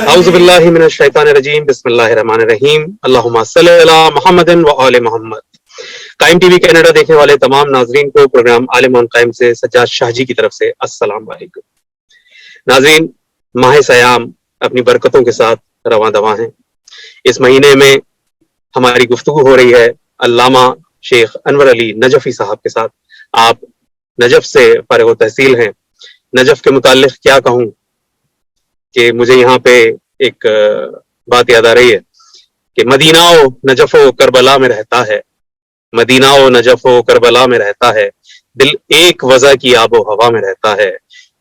اعوذ باللہ من الشیطان الرجیم، بسم اللہ الرحمن الرحیم، اللہم صلی علی محمد و آل محمد۔ قائم ٹی وی کینیڈا دیکھنے والے تمام ناظرین کو پروگرام عالم آن قائم سے سجاد شاہ جی کی طرف سے السلام علیکم۔ ناظرین، ماہ سیام اپنی برکتوں کے ساتھ رواں دواں ہیں۔ اس مہینے میں ہماری گفتگو ہو رہی ہے علامہ شیخ انور علی نجفی صاحب کے ساتھ۔ آپ نجف سے فارغ التحصیل ہیں۔ نجف کے متعلق کیا کہوں کہ مجھے یہاں پہ ایک بات یاد آ رہی ہے کہ مدینہ و نجف و کربلا میں رہتا ہے، مدینہ و نجف و کربلا میں رہتا ہے، دل ایک وضع کی آب و ہوا میں رہتا ہے،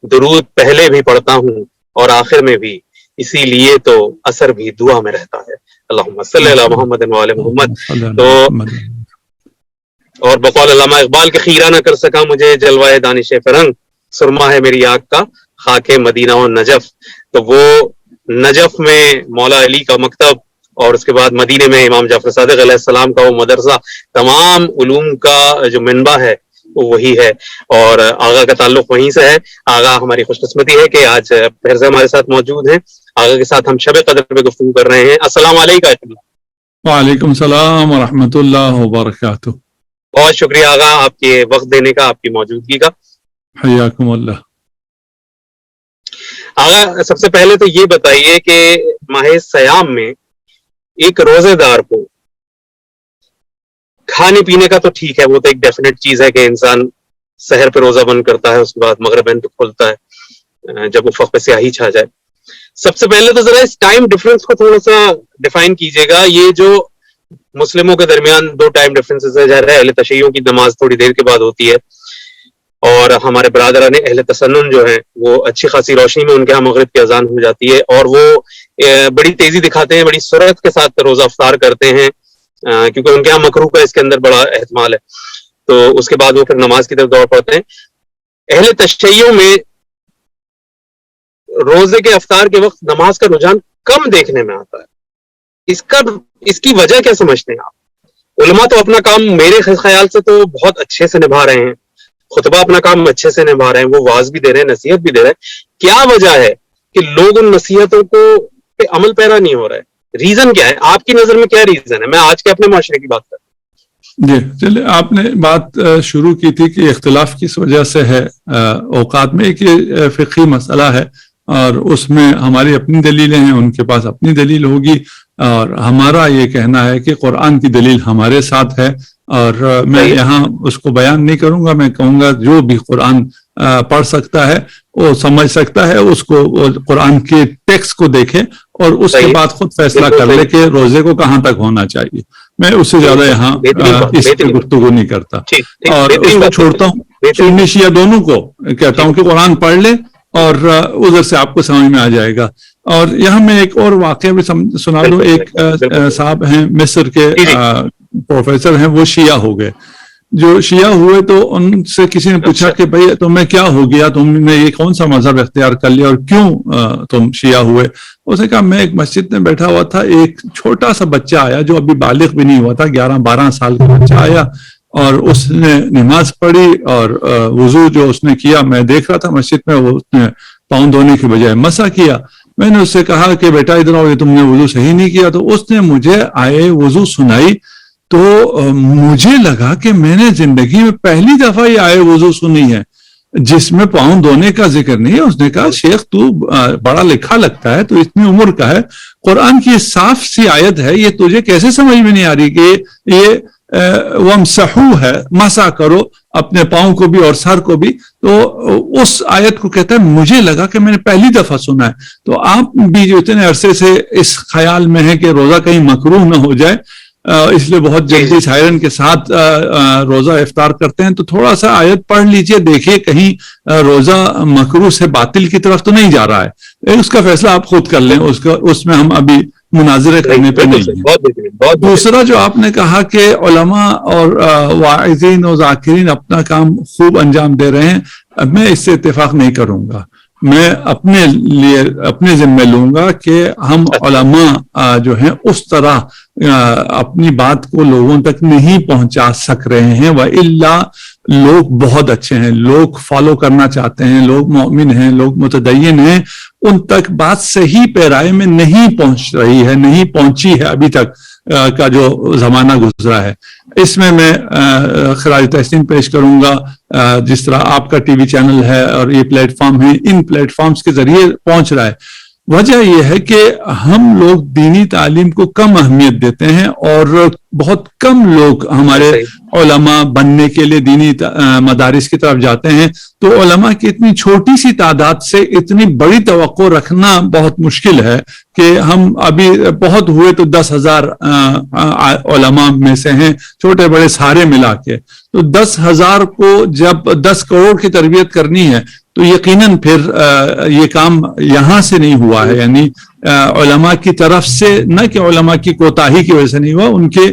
درود پہلے بھی پڑھتا ہوں اور آخر میں بھی، اسی لیے تو اثر بھی دعا میں رہتا ہے۔ اللہم صلی علی محمد و آل محمد۔ تو اور بقول علامہ اقبال کے خیرہ نہ کر سکا مجھے جلوہ دانش فرنگ، سرما ہے میری آنکھ کا خاک مدینہ و نجف۔ تو وہ نجف میں مولا علی کا مکتب اور اس کے بعد مدینے میں امام جعفر صادق علیہ السلام کا وہ مدرسہ، تمام علوم کا جو منبع ہے وہ وہی ہے، اور آغا کا تعلق وہیں سے ہے۔ آغا ہماری خوش قسمتی ہے کہ آج پھر سے ہمارے ساتھ موجود ہیں۔ آغا کے ساتھ ہم شب قدر پہ گفتگو کر رہے ہیں۔ السلام علیکم۔ وعلیکم السلام ورحمۃ اللہ وبرکاتہ۔ بہت شکریہ آغا آپ کے وقت دینے کا، آپ کی موجودگی کا۔ حیاکم اللہ۔ آغا سب سے پہلے تو یہ بتائیے کہ ماہ سیام میں ایک روزے دار کو کھانے پینے کا تو ٹھیک ہے، وہ تو ایک ڈیفینیٹ چیز ہے کہ انسان سحر پہ روزہ بند کرتا ہے، اس کے بعد مغربین پہ کھولتا ہے جب افق پہ سیاہی چھا جائے۔ سب سے پہلے تو ذرا اس ٹائم ڈفرنس کو تھوڑا سا ڈیفائن کیجیے گا۔ یہ جو مسلموں کے درمیان دو ٹائم ڈفرنسز ہے، ظاہر ہے اہل تشیعوں کی نماز تھوڑی دیر کے بعد ہوتی ہے، اور ہمارے برادران اہل تسنن جو ہیں وہ اچھی خاصی روشنی میں ان کے ہاں مغرب کی اذان ہو جاتی ہے، اور وہ بڑی تیزی دکھاتے ہیں، بڑی سرعت کے ساتھ روزہ افطار کرتے ہیں، کیونکہ ان کے ہاں مکروہ کا اس کے اندر بڑا احتمال ہے۔ تو اس کے بعد وہ پھر نماز کی طرف دوڑ پڑتے ہیں۔ اہل تشیعوں میں روزے کے افطار کے وقت نماز کا رجحان کم دیکھنے میں آتا ہے۔ اس کی وجہ کیا سمجھتے ہیں آپ؟ علماء تو اپنا کام میرے خیال سے تو بہت اچھے سے نبھا رہے ہیں، خطبہ اپنا کام اچھے سے نبھا رہے ہیں، وہ واعظ بھی دے رہے ہیں، نصیحت بھی دے رہے ہیں۔ کیا وجہ ہے کہ لوگ ان نصیحتوں کو پہ عمل پیرا نہیں ہو رہا ہے؟ ریزن کیا ہے آپ کی نظر میں؟ کیا ریزن ہے؟ میں آج کے اپنے معاشرے کی بات کر رہا ہوں۔ جی چلے، آپ نے بات شروع کی تھی کہ اختلاف کس وجہ سے ہے اوقات میں، ایک فقہی مسئلہ ہے اور اس میں ہماری اپنی دلیلیں ہیں، ان کے پاس اپنی دلیل ہوگی، اور ہمارا یہ کہنا ہے کہ قرآن کی دلیل ہمارے ساتھ ہے، اور میں یہاں اس کو بیان نہیں کروں گا۔ میں کہوں گا جو بھی قرآن پڑھ سکتا ہے، وہ سمجھ سکتا ہے، اس کو قرآن کے ٹیکسٹ کو دیکھے اور اس کے بعد خود فیصلہ کر لے کہ روزے کو کہاں تک ہونا چاہیے۔ میں اس سے زیادہ یہاں اس کی گفتگو نہیں کرتا، اور اس کو چھوڑتا ہوں سنی شیعہ دونوں کو، کہتا ہوں کہ قرآن پڑھ لے اور ادھر سے آپ کو سمجھ میں آ جائے گا۔ اور یہاں میں ایک اور واقعہ بھی سنا دوں۔ ایک صاحب ہیں مصر کے پروفیسر ہیں، وہ شیعہ ہو گئے۔ جو شیعہ ہوئے تو ان سے کسی نے پوچھا کہ بھائی تمہیں کیا ہو گیا، تم نے یہ کون سا مذہب اختیار کر لیا اور کیوں تم شیعہ ہوئے؟ اس نے کہا میں ایک مسجد میں بیٹھا ہوا تھا، ایک چھوٹا سا بچہ آیا جو ابھی بالغ بھی نہیں ہوا تھا، 11-12 سال کا بچہ آیا، اور اس نے نماز پڑھی اور وضو جو اس نے کیا، میں دیکھ رہا تھا مسجد میں، وہ اس نے پاؤں دھونے کی بجائے مسح کیا۔ میں نے اس سے کہا کہ بیٹا ادھر آؤ، یہ تم نے وضو صحیح نہیں کیا۔ تو اس نے مجھے آئے وضو سنائی، تو مجھے لگا کہ میں نے زندگی میں پہلی دفعہ یہ آئے وضو سنی ہے جس میں پاؤں دھونے کا ذکر نہیں ہے۔ اس نے کہا شیخ تو بڑا لکھا لگتا ہے، تو اتنی عمر کا ہے، قرآن کی صاف سی آیت ہے، یہ تجھے کیسے سمجھ میں نہیں آ رہی کہ یہ وَامْسَحُوا ہے، مسح کرو اپنے پاؤں کو بھی اور سر کو بھی؟ تو اس آیت کو کہتا ہے مجھے لگا کہ میں نے پہلی دفعہ سنا ہے۔ تو آپ بھی جو اتنے عرصے سے اس خیال میں ہے کہ روزہ کہیں مکروہ نہ ہو جائے، اس لیے بہت جلدی سائرن کے ساتھ روزہ افطار کرتے ہیں، تو تھوڑا سا آیت پڑھ لیجئے، دیکھیے کہیں روزہ مکروہ سے باطل کی طرف تو نہیں جا رہا ہے۔ اس کا فیصلہ آپ خود کر لیں، اس میں ہم ابھی مناظرے کرنے پہ نہیں ہیں۔ دوسرا جو آپ نے کہا کہ علماء اور واعظین و ذاکرین اپنا کام خوب انجام دے رہے ہیں، میں اس سے اتفاق نہیں کروں گا۔ میں اپنے لیے اپنے ذمہ لوں گا کہ ہم علماء جو ہیں اس طرح اپنی بات کو لوگوں تک نہیں پہنچا سک رہے ہیں، وَإِلَّا لوگ بہت اچھے ہیں, لوگ فالو کرنا چاہتے ہیں, لوگ مومن ہیں, لوگ متدین ہیں, ان تک بات صحیح پیرائے میں نہیں پہنچ رہی ہے, نہیں پہنچی ہے ابھی تک کا جو زمانہ گزرا ہے. اس میں خراج تحسین پیش کروں گا, جس طرح آپ کا ٹی وی چینل ہے اور یہ پلیٹ فارم ہے, ان پلیٹ فارمز کے ذریعے پہنچ رہا ہے. وجہ یہ ہے کہ ہم لوگ دینی تعلیم کو کم اہمیت دیتے ہیں اور بہت کم لوگ ہمارے علماء بننے کے لیے دینی مدارس کی طرف جاتے ہیں. تو علماء کی اتنی چھوٹی سی تعداد سے اتنی بڑی توقع رکھنا بہت مشکل ہے کہ ہم ابھی بہت ہوئے تو 10,000 علماء میں سے ہیں, چھوٹے بڑے سارے ملا کے. تو 10,000 کو جب 10 کروڑ کی تربیت کرنی ہے تو یقیناً پھر یہ کام یہاں سے نہیں ہوا ہے. یعنی علماء کی طرف سے, نہ کہ علماء کی کوتاہی کی وجہ سے نہیں ہوا, ان کے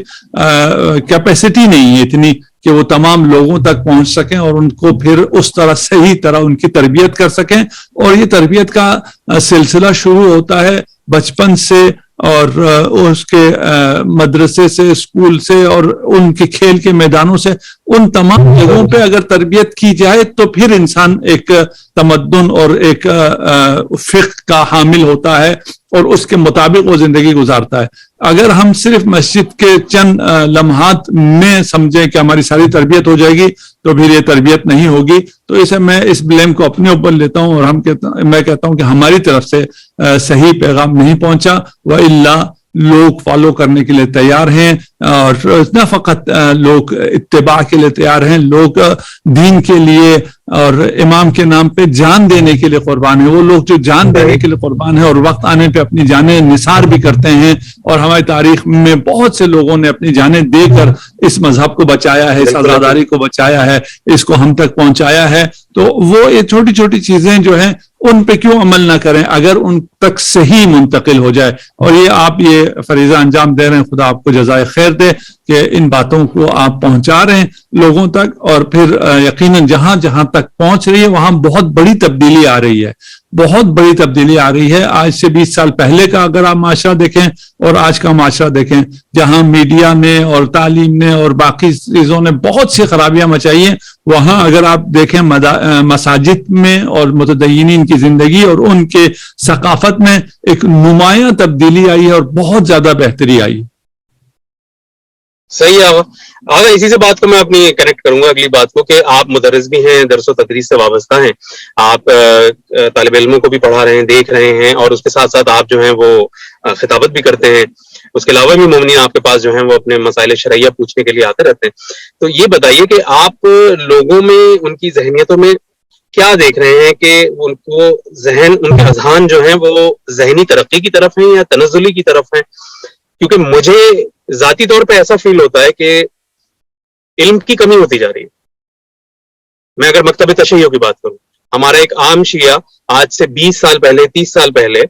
کیپیسٹی نہیں ہے اتنی کہ وہ تمام لوگوں تک پہنچ سکیں اور ان کو پھر اس طرح صحیح طرح ان کی تربیت کر سکیں. اور یہ تربیت کا سلسلہ شروع ہوتا ہے بچپن سے, اور اس کے مدرسے سے, اسکول سے, اور ان کے کھیل کے میدانوں سے. ان تمام جگہوں پہ اگر تربیت کی جائے تو پھر انسان ایک تمدن اور ایک فقہ کا حامل ہوتا ہے اور اس کے مطابق وہ زندگی گزارتا ہے. اگر ہم صرف مسجد کے چند لمحات میں سمجھیں کہ ہماری ساری تربیت ہو جائے گی تو پھر یہ تربیت نہیں ہوگی. تو اسے میں اس بلیم کو اپنے اوپر لیتا ہوں اور میں کہتا ہوں کہ ہماری طرف سے صحیح پیغام نہیں پہنچا. وَإِلَّا لوگ فالو کرنے کے لیے تیار ہیں, اور نہ فقط لوگ اتباع کے لیے تیار ہیں, لوگ دین کے لیے اور امام کے نام پہ جان دینے کے لیے قربان ہیں. وہ لوگ جو جان دینے کے لیے قربان ہیں اور وقت آنے پہ اپنی جانیں نثار بھی کرتے ہیں, اور ہماری تاریخ میں بہت سے لوگوں نے اپنی جانیں دے کر اس مذہب کو بچایا ہے, اس آزاداری کو بچایا ہے, اس کو ہم تک پہنچایا ہے. تو وہ یہ چھوٹی چھوٹی چیزیں جو ہیں ان پہ کیوں عمل نہ کریں اگر ان تک صحیح منتقل ہو جائے. اور یہ آپ یہ فریضہ انجام دے رہے ہیں, خدا آپ کو جزائے خیر دے کہ ان باتوں کو آپ پہنچا رہے ہیں لوگوں تک. اور پھر یقیناً جہاں جہاں تک پہنچ رہی ہے وہاں بہت بڑی تبدیلی آ رہی ہے, بہت بڑی تبدیلی آ رہی ہے. آج سے 20 سال پہلے کا اگر آپ معاشرہ دیکھیں اور آج کا معاشرہ دیکھیں, جہاں میڈیا نے اور تعلیم نے اور باقی چیزوں نے بہت سی خرابیاں مچائی ہیں, وہاں اگر آپ دیکھیں مساجد میں اور متدینین کی زندگی اور ان کے ثقافت میں ایک نمایاں تبدیلی آئی ہے اور بہت زیادہ بہتری آئی. صحیح ہے. آگے اسی سے بات کو میں اپنی کنیکٹ کروں گا اگلی بات کو, کہ آپ مدرس بھی ہیں, درس و تدریس سے وابستہ ہیں, آپ طالب علموں کو بھی پڑھا رہے ہیں, دیکھ رہے ہیں, اور اس کے ساتھ ساتھ آپ جو ہیں وہ خطابت بھی کرتے ہیں. اس کے علاوہ بھی مومنین آپ کے پاس جو ہیں وہ اپنے مسائل شرعیہ پوچھنے کے لیے آتے رہتے ہیں. تو یہ بتائیے کہ آپ لوگوں میں, ان کی ذہنیتوں میں کیا دیکھ رہے ہیں کہ ان کو ان کے اذہان جو ہیں وہ ذہنی ترقی کی طرف ہیں یا تنزلی کی طرف ہیں؟ کیونکہ مجھے ذاتی طور پہ ایسا فیل ہوتا ہے کہ علم کی کمی ہوتی جا رہی ہے. میں اگر مکتب تشیع کی بات کروں, ہمارا ایک عام شیعہ آج سے 20 سال پہلے 30 سال پہلے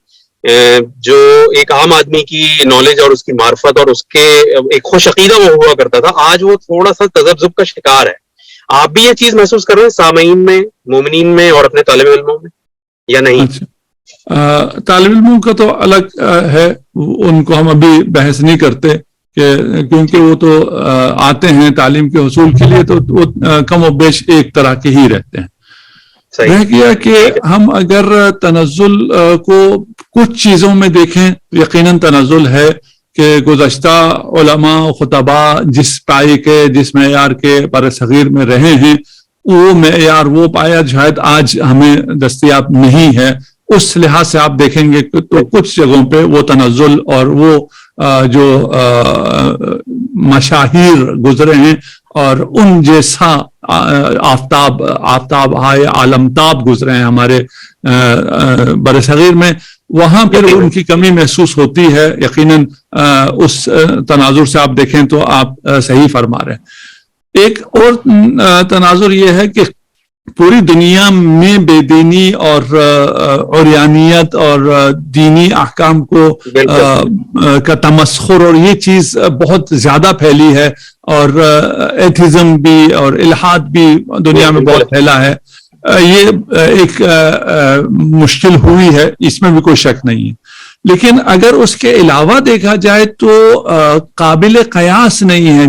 جو ایک عام آدمی کی نالج اور اس کی معرفت اور اس کے ایک خوش عقیدہ وہ ہوا کرتا تھا, آج وہ تھوڑا سا تذبذب کا شکار ہے. آپ بھی یہ چیز محسوس کر رہے ہیں سامعین میں, مومنین میں اور اپنے طالب علموں میں, یا نہیں؟ طالب علموں کا تو الگ ہے, ان کو ہم ابھی بحث نہیں کرتے کیونکہ وہ تو آتے ہیں تعلیم کے حصول کے لیے, تو وہ کم و بیش ایک طرح کے ہی رہتے ہیں. رہ گیا کہ ہم اگر تنزل کو کچھ چیزوں میں دیکھیں, یقیناً تنزل ہے کہ گزشتہ علماء خطباء جس پائے کے, جس معیار کے بر صغیر میں رہے ہیں, وہ معیار وہ پایا شاید آج ہمیں دستیاب نہیں ہے. اس لحاظ سے آپ دیکھیں گے تو کچھ جگہوں پہ وہ تنزل اور وہ جو مشاہیر گزرے ہیں اور ان جیسا آفتاب آئے عالمتاب گزرے ہیں ہمارے برصغیر میں, وہاں پھر ان کی کمی محسوس ہوتی ہے. یقیناً اس تناظر سے آپ دیکھیں تو آپ صحیح فرما رہے ہیں. ایک اور تناظر یہ ہے کہ پوری دنیا میں بے دینی اور عریانیت اور دینی احکام کو کا تمسخر اور یہ چیز بہت زیادہ پھیلی ہے, اور ایتھزم بھی اور الحاد بھی دنیا میں بہت پھیلا ہے. یہ ایک مشکل ہوئی ہے, اس میں بھی کوئی شک نہیں ہے. لیکن اگر اس کے علاوہ دیکھا جائے تو قابل قیاس نہیں ہے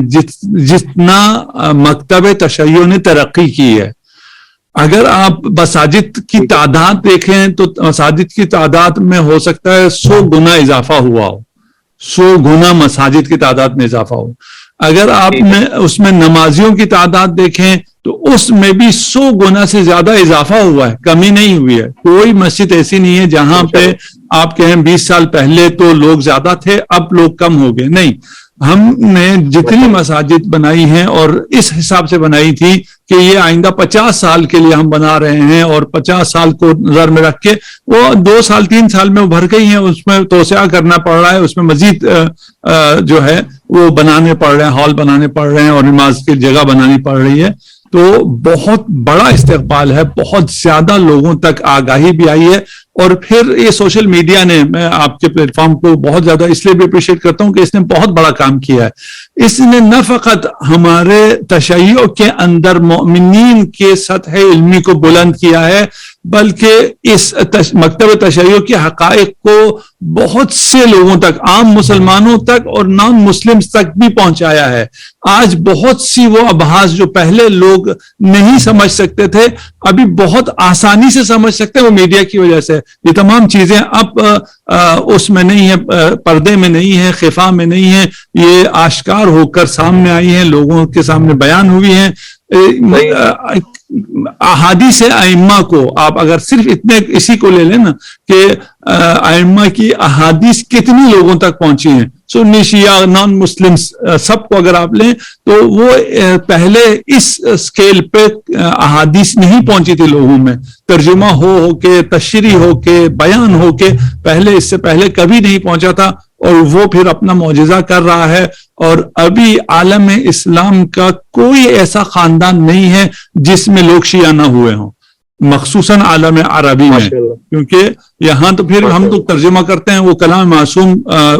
جتنا مکتب تشیع نے ترقی کی ہے. اگر آپ مساجد کی تعداد دیکھیں تو مساجد کی تعداد میں ہو سکتا ہے 100 گنا اضافہ ہوا ہو, 100 گنا مساجد کی تعداد میں اضافہ ہو. اگر آپ اس میں نمازیوں کی تعداد دیکھیں تو اس میں بھی 100 گنا سے زیادہ اضافہ ہوا ہے, کمی نہیں ہوئی ہے. کوئی مسجد ایسی نہیں ہے جہاں پہ آپ کہیں 20 سال پہلے تو لوگ زیادہ تھے اب لوگ کم ہو گئے. نہیں, ہم نے جتنی مساجد بنائی ہیں اور اس حساب سے بنائی تھی کہ یہ آئندہ 50 سال کے لیے ہم بنا رہے ہیں, اور 50 سال کو نظر میں رکھ کے وہ 2 سال 3 سال میں ابھر گئی ہیں, اس میں توسعہ کرنا پڑ رہا ہے, اس میں مزید جو ہے وہ بنانے پڑ رہے ہیں, ہال بنانے پڑ رہے ہیں اور نماز کی جگہ بنانی پڑ رہی ہے. تو بہت بڑا استقبال ہے, بہت زیادہ لوگوں تک آگاہی بھی آئی ہے. اور پھر یہ سوشل میڈیا نے, میں آپ کے پلیٹ فارم کو بہت زیادہ اس لیے بھی اپریشیٹ کرتا ہوں کہ اس نے بہت بڑا کام کیا ہے. اس نے نہ فقط ہمارے تشیع کے اندر مومنین کے سطح علمی کو بلند کیا ہے, بلکہ اس مکتب تشیع کے حقائق کو بہت سے لوگوں تک, عام مسلمانوں تک اور نان مسلمز تک بھی پہنچایا ہے. آج بہت سی وہ ابحاث جو پہلے لوگ نہیں سمجھ سکتے تھے ابھی بہت آسانی سے سمجھ سکتے ہیں, وہ میڈیا کی وجہ سے. یہ تمام چیزیں اب اس میں نہیں ہے, پردے میں نہیں ہے, خفا میں نہیں ہے, یہ آشکار ہو کر سامنے آئی ہیں, لوگوں کے سامنے بیان ہوئی ہیں. احادیث ائمہ کو آپ اگر صرف اتنے اسی کو لے لیں نا کہ ائمہ کی احادیث کتنی لوگوں تک پہنچی ہیں, سنی شیعہ نان مسلم سب کو اگر آپ لیں تو وہ پہلے اس سکیل پہ احادیث نہیں پہنچی تھی لوگوں میں, ترجمہ ہو کے, تشریح ہو کے, بیان ہو کے, پہلے اس سے پہلے کبھی نہیں پہنچا تھا. اور وہ پھر اپنا معجزہ کر رہا ہے. اور ابھی عالم اسلام کا کوئی ایسا خاندان نہیں ہے جس میں لوگ شیعہ نہ ہوئے ہوں, مخصوصاً عالم عربی میں, کیونکہ یہاں تو پھر ہم تو ترجمہ کرتے ہیں, وہ کلام معصوم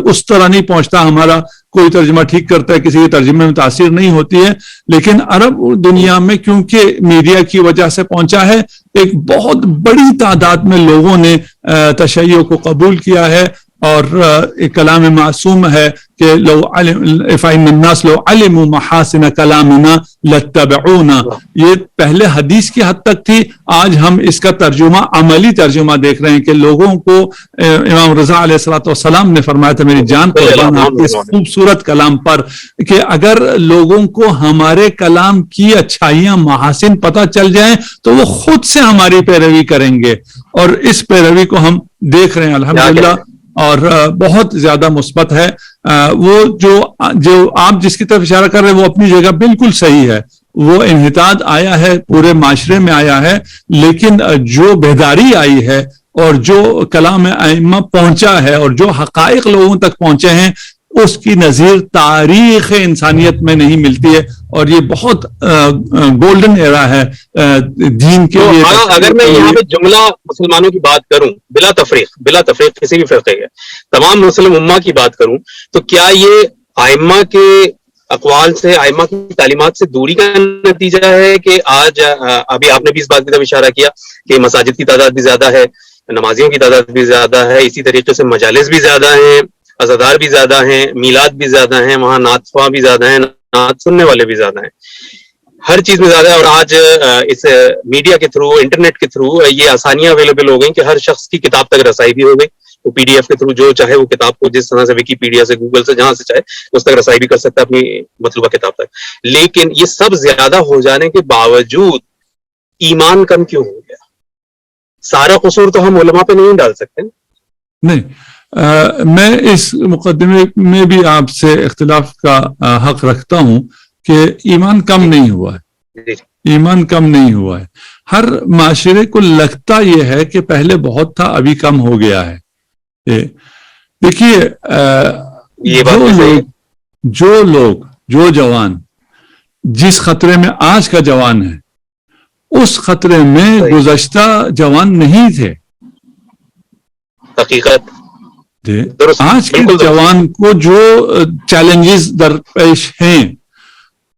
اس طرح نہیں پہنچتا, ہمارا کوئی ترجمہ ٹھیک کرتا ہے, کسی کے ترجمے میں تاثیر نہیں ہوتی ہے. لیکن عرب دنیا میں کیونکہ میڈیا کی وجہ سے پہنچا ہے, ایک بہت بڑی تعداد میں لوگوں نے تشیع کو قبول کیا ہے. اور ایک کلام معصوم ہے کہ لو فإن الناس لو علموا محاسن کلامنا لاتبعونا, یہ پہلے حدیث کی حد تک تھی, آج ہم اس کا ترجمہ عملی ترجمہ دیکھ رہے ہیں کہ لوگوں کو امام رضا علیہ الصلوۃ والسلام نے فرمایا تھا, میری جان قربان آپ کے اس خوبصورت کلام پر, کہ اگر لوگوں کو ہمارے کلام کی اچھائیاں محاسن پتہ چل جائیں تو وہ خود سے ہماری پیروی کریں گے. اور اس پیروی کو ہم دیکھ رہے ہیں الحمدللہ, اور بہت زیادہ مثبت ہے. وہ جو آپ جس کی طرف اشارہ کر رہے ہیں وہ اپنی جگہ بالکل صحیح ہے, وہ انحطاط آیا ہے, پورے معاشرے میں آیا ہے, لیکن جو بیداری آئی ہے اور جو کلام ائمہ پہنچا ہے اور جو حقائق لوگوں تک پہنچے ہیں اس کی نظیر تاریخ انسانیت میں نہیں ملتی ہے. اور یہ بہت گولڈن ایرا ہے دین کے لیے. اگر میں یہاں پہ جملہ مسلمانوں کی بات کروں, بلا تفریق کسی بھی فرقے کے تمام مسلم امہ کی بات کروں, تو کیا یہ ائمہ کے اقوال سے, ائمہ کی تعلیمات سے دوری کا نتیجہ ہے کہ آج ابھی آپ نے بھی اس بات کی طرف اشارہ کیا کہ مساجد کی تعداد بھی زیادہ ہے, نمازیوں کی تعداد بھی زیادہ ہے, اسی طریقے سے مجالس بھی زیادہ ہیں, عزادار بھی زیادہ ہیں, میلاد بھی زیادہ ہیں, وہاں نعت خواں بھی زیادہ ہیں, نعت سننے والے بھی زیادہ ہیں, ہر چیز میں زیادہ ہے. اور آج اس میڈیا کے تھرو, انٹرنیٹ کے تھرو یہ آسانیاں اویلیبل ہو گئیں کہ ہر شخص کی کتاب تک رسائی بھی ہو گئی. وہ پی ڈی ایف کے تھرو جو چاہے وہ کتاب کو جس طرح سے ویکیپیڈیا سے, گوگل سے, جہاں سے چاہے اس تک رسائی بھی کر سکتا ہے اپنی مطلوبہ کتاب تک. لیکن یہ سب زیادہ ہو جانے کے باوجود ایمان کم کیوں ہو گیا؟ سارا قصور تو ہم علماء پہ نہیں ڈال سکتے. نہیں, میں اس مقدمے میں بھی آپ سے اختلاف کا حق رکھتا ہوں کہ ایمان کم نہیں ہوا ہے, ایمان کم نہیں ہوا ہے. ہر معاشرے کو لگتا یہ ہے کہ پہلے بہت تھا ابھی کم ہو گیا ہے. دیکھیے جو جوان جس خطرے میں آج کا جوان ہے اس خطرے میں گزشتہ جوان نہیں تھے. حقیقت آج کے جوان کو جو چیلنجز درپیش ہیں